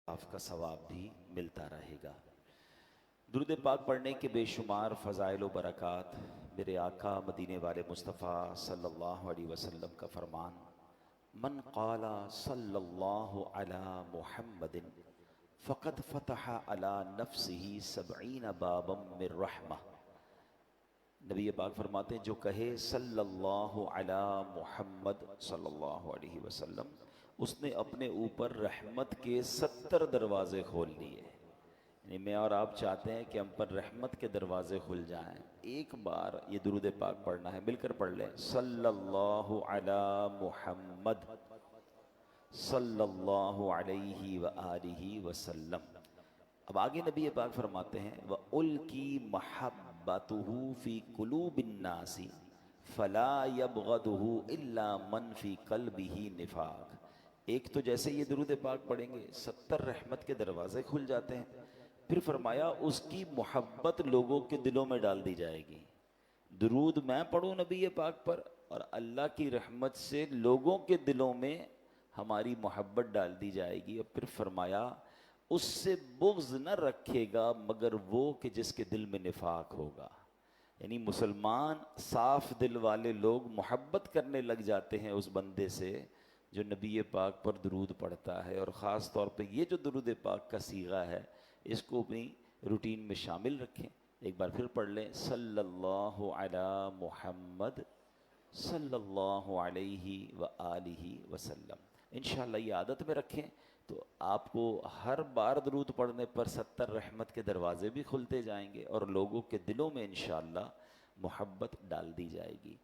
آپ کا ثواب بھی ملتا رہے گا۔ درود پاک پڑھنے کے بے شمار فضائل و برکات، میرے آقا مدینے والے مصطفیٰ صلی اللہ علیہ وسلم کا فرمان، من قال صلی اللہ علی محمد فقد فتح علی نفسہ 70 بابا من رحمہ۔ نبی پاک فرماتے ہیں جو کہے صلی اللہ علی محمد صلی اللہ علیہ وسلم، اس نے اپنے اوپر رحمت کے 70 دروازے کھول لیے۔ یعنی میں اور آپ چاہتے ہیں کہ ہم پر رحمت کے دروازے کھل جائیں، ایک بار یہ درود پاک پڑھنا ہے، مل کر پڑھ لیں، صلی اللہ علی محمد صلی اللہ علیہ وآلہ وسلم۔ اب آگے نبی پاک فرماتے ہیں وَأُلْقِي مَحَبَّتُهُ فِي قُلُوبِ النَّاسِ فَلَا يَبْغَضُهُ إِلَّا مَنْ فِي قَلْبِهِ نِفَاقٌ۔ ایک تو جیسے یہ درود پاک پڑھیں گے 70 رحمت کے دروازے کھل جاتے ہیں، پھر فرمایا اس کی محبت لوگوں کے دلوں میں ڈال دی جائے گی۔ درود میں پڑھوں نبی پاک پر اور اللہ کی رحمت سے لوگوں کے دلوں میں ہماری محبت ڈال دی جائے گی، اور پھر فرمایا اس سے بغض نہ رکھے گا مگر وہ کہ جس کے دل میں نفاق ہوگا۔ یعنی مسلمان صاف دل والے لوگ محبت کرنے لگ جاتے ہیں اس بندے سے جو نبی پاک پر درود پڑھتا ہے، اور خاص طور پہ یہ جو درود پاک کا صیغہ ہے اس کو اپنی روٹین میں شامل رکھیں۔ ایک بار پھر پڑھ لیں، صلی اللہ علی محمد صلی اللہ علیہ وآلہ وسلم۔ انشاءاللہ یہ عادت میں رکھیں تو آپ کو ہر بار درود پڑھنے پر 70 رحمت کے دروازے بھی کھلتے جائیں گے اور لوگوں کے دلوں میں انشاءاللہ محبت ڈال دی جائے گی۔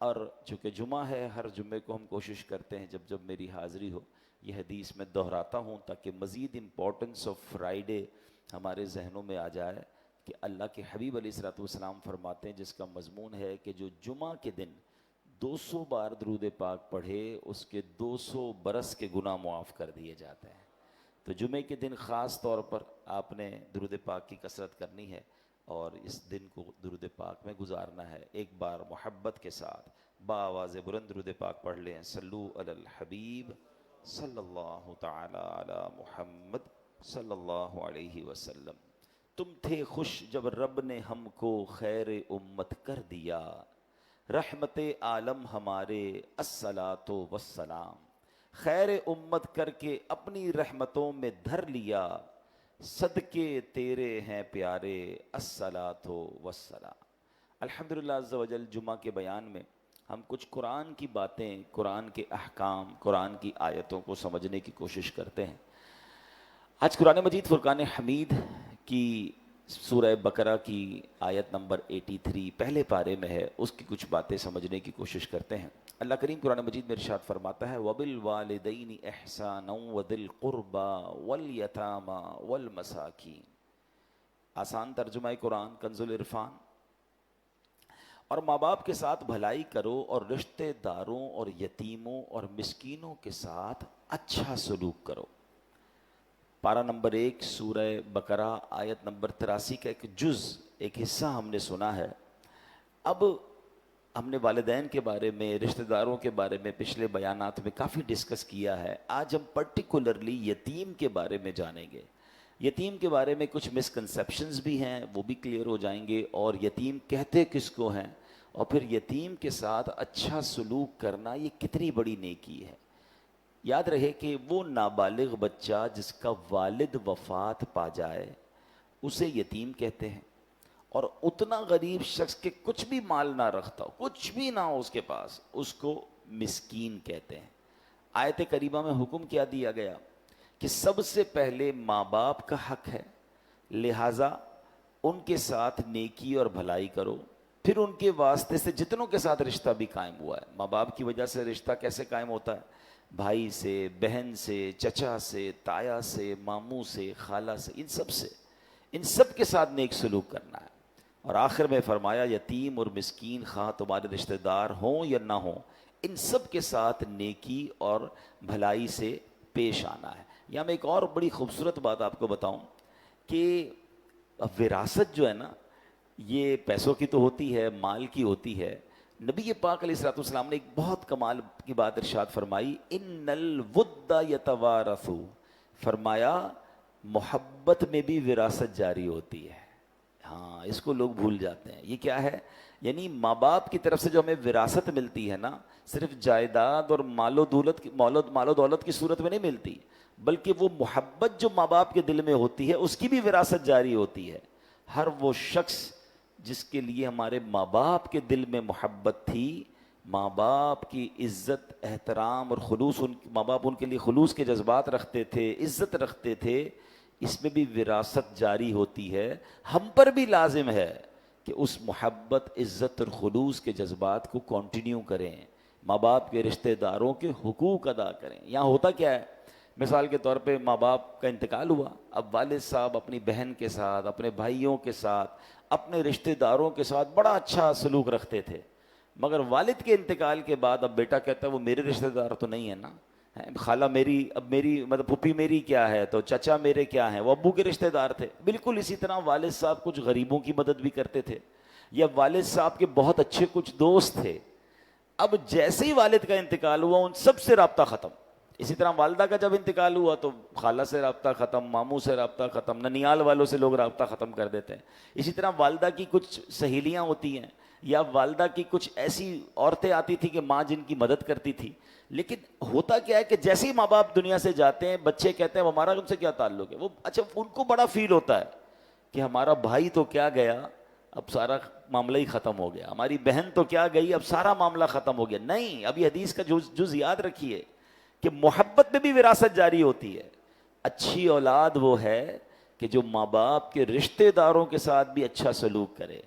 اور چونکہ جمعہ ہے، ہر جمعے کو ہم کوشش کرتے ہیں جب میری حاضری ہو یہ حدیث میں دہراتا ہوں تاکہ مزید امپورٹنس آف فرائیڈے ہمارے ذہنوں میں آ جائے کہ اللہ کے حبیب علیہ الصلوۃ والسلام فرماتے ہیں، جس کا مضمون ہے کہ جو جمعہ کے دن 200 بار درود پاک پڑھے اس کے 200 برس کے گناہ معاف کر دیے جاتے ہیں۔ تو جمعے کے دن خاص طور پر آپ نے درود پاک کی کثرت کرنی ہے اور اس دن کو درود پاک میں گزارنا ہے۔ ایک بار محبت کے ساتھ بآواز بلند درود پاک پڑھ لیں، صلو علی الحبیب صلی اللہ تعالی علی محمد صلی اللہ علیہ وسلم۔ تم تھے خوش جب رب نے ہم کو خیر امت کر دیا، رحمت عالم ہمارے الصلاۃ والسلام، خیر امت کر کے اپنی رحمتوں میں دھر لیا، صدقے تیرے ہیں پیارے الصلاۃ والسلام۔ الحمدللہ عز و جل جمعہ کے بیان میں ہم کچھ قرآن کی باتیں، قرآن کے احکام، قرآن کی آیتوں کو سمجھنے کی کوشش کرتے ہیں۔ آج قرآن مجید فرقان حمید کی سورہ بقرہ کی آیت نمبر 83 پہلے پارے میں ہے، اس کی کچھ باتیں سمجھنے کی کوشش کرتے ہیں۔ اللہ کریم قرآن مجید میں ارشاد فرماتا ہے وَبِالْوَالِدَيْنِ إِحْسَانًا وَذِي الْقُرْبَى وَالْيَتَامَى وَالْمَسَاكِينِ۔ آسان ترجمہ قرآن کنز العرفان۔ اور ماں باپ کے ساتھ بھلائی کرو اور رشتہ داروں اور یتیموں اور مسکینوں کے ساتھ اچھا سلوک کرو۔ پارہ نمبر 1 سورہ بقرہ آیت نمبر 83 کا ایک جز، ایک حصہ ہم نے سنا ہے۔ اب ہم نے والدین کے بارے میں، رشتہ داروں کے بارے میں پچھلے بیانات میں کافی ڈسکس کیا ہے۔ آج ہم پرٹیکولرلی یتیم کے بارے میں جانیں گے۔ یتیم کے بارے میں کچھ مسکنسیپشنز بھی ہیں، وہ بھی کلیئر ہو جائیں گے، اور یتیم کہتے کس کو ہیں، اور پھر یتیم کے ساتھ اچھا سلوک کرنا یہ کتنی بڑی نیکی ہے۔ یاد رہے کہ وہ نابالغ بچہ جس کا والد وفات پا جائے اسے یتیم کہتے ہیں، اور اتنا غریب شخص کے کچھ بھی مال نہ رکھتا ہو، کچھ بھی نہ ہو اس کے پاس، اس کو مسکین کہتے ہیں۔ آیت کریمہ میں حکم کیا دیا گیا کہ سب سے پہلے ماں باپ کا حق ہے، لہٰذا ان کے ساتھ نیکی اور بھلائی کرو۔ پھر ان کے واسطے سے جتنوں کے ساتھ رشتہ بھی قائم ہوا ہے، ماں باپ کی وجہ سے رشتہ کیسے قائم ہوتا ہے؟ بھائی سے، بہن سے، چچا سے، تایا سے، ماموں سے، خالہ سے، ان سب کے ساتھ نیک سلوک کرنا ہے۔ اور آخر میں فرمایا یتیم اور مسکین خواہ تمہارے رشتہ دار ہوں یا نہ ہوں، ان سب کے ساتھ نیکی اور بھلائی سے پیش آنا ہے۔ یہاں میں ایک اور بڑی خوبصورت بات آپ کو بتاؤں کہ وراثت جو ہے نا، یہ پیسوں کی تو ہوتی ہے، مال کی ہوتی ہے۔ نبی پاک علیہ الصلوۃ والسلام نے ایک بہت کمال کی بات ارشاد فرمائی، ان الود یتوارث، فرمایا محبت میں بھی وراثت جاری ہوتی ہے. ہاں اس کو لوگ بھول جاتے ہیں. یہ کیا ہے؟ یعنی ماں باپ کی طرف سے جو ہمیں وراثت ملتی ہے نا، صرف جائیداد اور مال و دولت کی صورت میں نہیں ملتی، بلکہ وہ محبت جو ماں باپ کے دل میں ہوتی ہے اس کی بھی وراثت جاری ہوتی ہے. ہر وہ شخص جس کے لیے ہمارے ماں باپ کے دل میں محبت تھی، ماں باپ کی عزت احترام اور خلوص، ماں باپ ان کے لیے خلوص کے جذبات رکھتے تھے، عزت رکھتے تھے، اس میں بھی وراثت جاری ہوتی ہے. ہم پر بھی لازم ہے کہ اس محبت عزت اور خلوص کے جذبات کو کنٹینیو کریں، ماں باپ کے رشتہ داروں کے حقوق ادا کریں. یہاں ہوتا کیا ہے؟ مثال کے طور پہ ماں باپ کا انتقال ہوا، اب والد صاحب اپنی بہن کے ساتھ، اپنے بھائیوں کے ساتھ، اپنے رشتہ داروں کے ساتھ بڑا اچھا سلوک رکھتے تھے، مگر والد کے انتقال کے بعد اب بیٹا کہتا ہے وہ میرے رشتہ دار تو نہیں ہے نا، خالہ میری، اب میری مطلب پھوپھی میری کیا ہے، تو چچا میرے کیا ہیں، وہ ابو کے رشتہ دار تھے. بالکل اسی طرح والد صاحب کچھ غریبوں کی مدد بھی کرتے تھے، یا والد صاحب کے بہت اچھے کچھ دوست تھے. اب جیسے ہی والد کا انتقال ہوا ان سب سے رابطہ ختم. اسی طرح والدہ کا جب انتقال ہوا تو خالہ سے رابطہ ختم، ماموں سے رابطہ ختم، ننیال والوں سے لوگ رابطہ ختم کر دیتے ہیں. اسی طرح والدہ کی کچھ سہیلیاں ہوتی ہیں، یا والدہ کی کچھ ایسی عورتیں آتی تھی کہ ماں جن کی مدد کرتی تھی. لیکن ہوتا کیا ہے کہ جیسے ہی ماں باپ دنیا سے جاتے ہیں بچے کہتے ہیں ہمارا ان سے کیا تعلق ہے. وہ اچھا ان کو بڑا فیل ہوتا ہے کہ ہمارا بھائی تو کیا گیا، اب سارا معاملہ ہی ختم ہو گیا، ہماری بہن تو کیا گئی، اب سارا معاملہ ختم ہو گیا. نہیں، ابھی حدیث کا جز یاد رکھیے کہ محبت میں بھی وراثت جاری ہوتی ہے. اچھی اولاد وہ ہے کہ جو ماں باپ کے رشتہ داروں کے ساتھ بھی اچھا سلوک کرے.